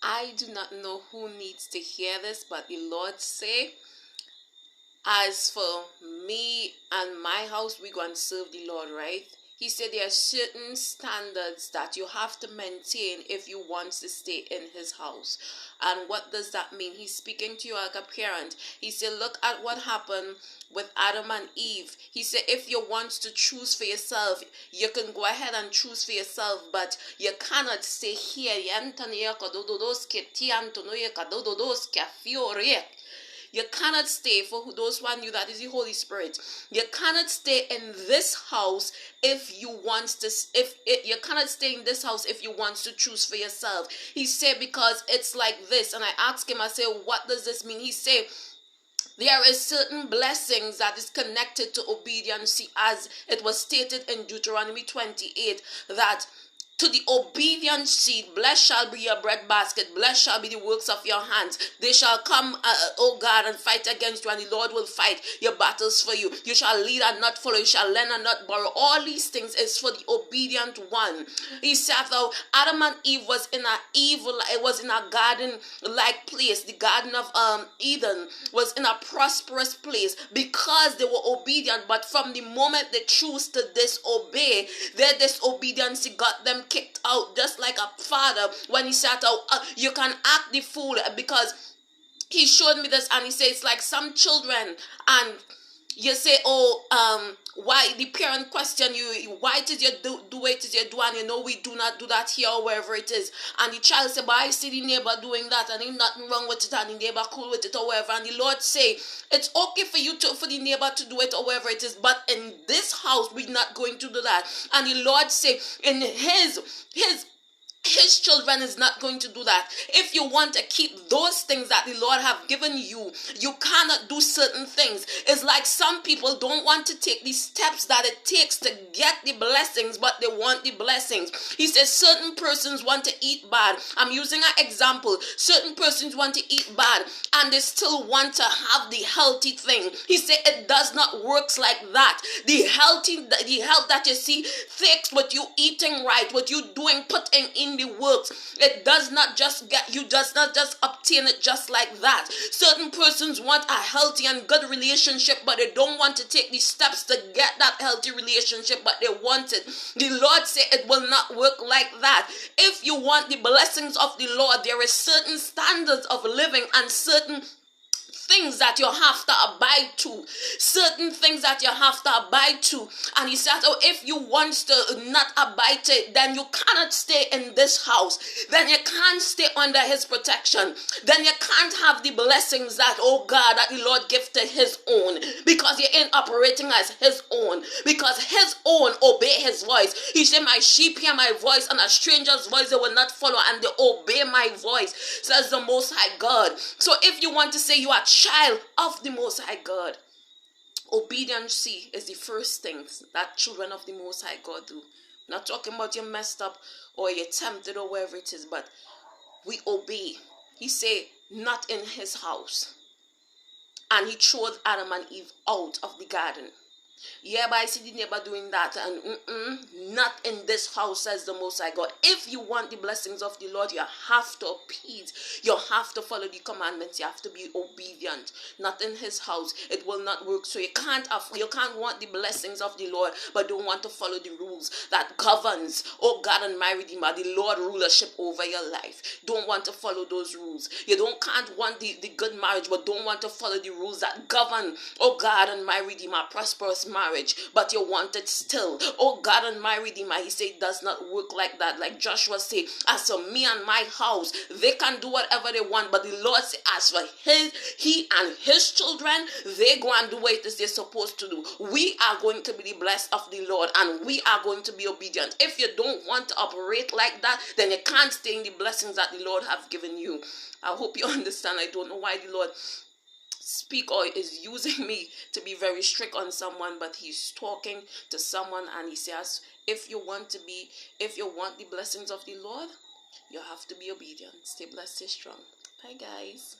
I do not know who needs to hear this, but the Lord say, as for me and my house, we're going to serve the Lord, right? He said there are certain standards that you have to maintain if you want to stay in his house. And what does that mean? He's speaking to you like a parent. He said, look at what happened with Adam and Eve. He said, if you want to choose for yourself, you can go ahead and choose for yourself, but you cannot stay here. You cannot stay, for those who knew, that is the Holy Spirit. You cannot stay in this house if you want to, you cannot stay in this house if you want to choose for yourself. He said, because it's like this. And I asked him, I said, what does this mean? He said, there is certain blessings that is connected to obedience, as it was stated in Deuteronomy 28, that to the obedient seed, blessed shall be your bread basket, blessed shall be the works of your hands. They shall come, O God, and fight against you, and the Lord will fight your battles for you. You shall lead and not follow, you shall lend and not borrow. All these things is for the obedient one. He said, though Adam and Eve was in a garden-like place. The Garden of Eden was in a prosperous place because they were obedient. But from the moment they choose to disobey, their disobedience got them kicked out, just like a father when he sat out. You can act the fool, because he showed me this, and he says, like some children, and you say, why the parent question you, why did you do it, you do, and you know we do not do that here or wherever it is, and the child say, but I see the neighbor doing that and ain't nothing wrong with it, and the neighbor cool with it or whatever, and the Lord say, it's okay for you to, for the neighbor to do it or wherever it is, but in this house we're not going to do that. And the Lord say, in his children is not going to do that. If you want to keep those things that the Lord have given you, you cannot do certain things. It's like some people don't want to take the steps that it takes to get the blessings, but they want the blessings. He says certain persons want to eat bad. I'm using an example. Certain persons want to eat bad and they still want to have the healthy thing. He said it does not work like that. The health that you see takes what you eating right, what you doing, putting in the works. It does not just obtain it just like that. Certain persons want a healthy and good relationship, but they don't want to take the steps to get that healthy relationship, but they want it. The Lord said it will not work like that. If you want the blessings of the Lord, there is certain standards of living and certain things that you have to abide to. Certain things that you have to abide to. And he said, oh, if you want to not abide to it, then you cannot stay in this house. Then you can't stay under his protection. Then you can't have the blessings that, oh God, that the Lord give to his own. Because you ain't operating as his own. Because his own obey his voice. He said, my sheep hear my voice, and a stranger's voice they will not follow, and they obey my voice, says the Most High God. So if you want to say you are child of the Most High God, obedience is the first thing that children of the Most High God do. I'm not talking about you messed up or you're tempted or wherever it is, but we obey. He say not in his house, and he threw Adam and Eve out of the garden. Yeah, but I see the neighbor doing that, and not in this house, says the Most High God. If you want the blessings of the Lord, you have to appease. You have to follow the commandments. You have to be obedient. Not in his house. It will not work. So you can't want the blessings of the Lord, but don't want to follow the rules that governs, oh God and my Redeemer, the Lord rulership over your life. Don't want to follow those rules. You can't want the good marriage, but don't want to follow the rules that govern, oh God and my Redeemer, prosperous marriage, but you want it still. Oh God and my Redeemer, he said it does not work like that. Like Joshua said, as for me and my house, they can do whatever they want, but the Lord said, as for he and his children, they go and do what it is they're supposed to do. We are going to be the blessed of the Lord, and we are going to be obedient. If you don't want to operate like that, then you can't stay in the blessings that the Lord have given you. I hope you understand. I don't know why the Lord speak or is using me to be very strict on someone, but he's talking to someone, and he says, if you want the blessings of the Lord, you have to be obedient. Stay blessed, stay strong. Bye guys.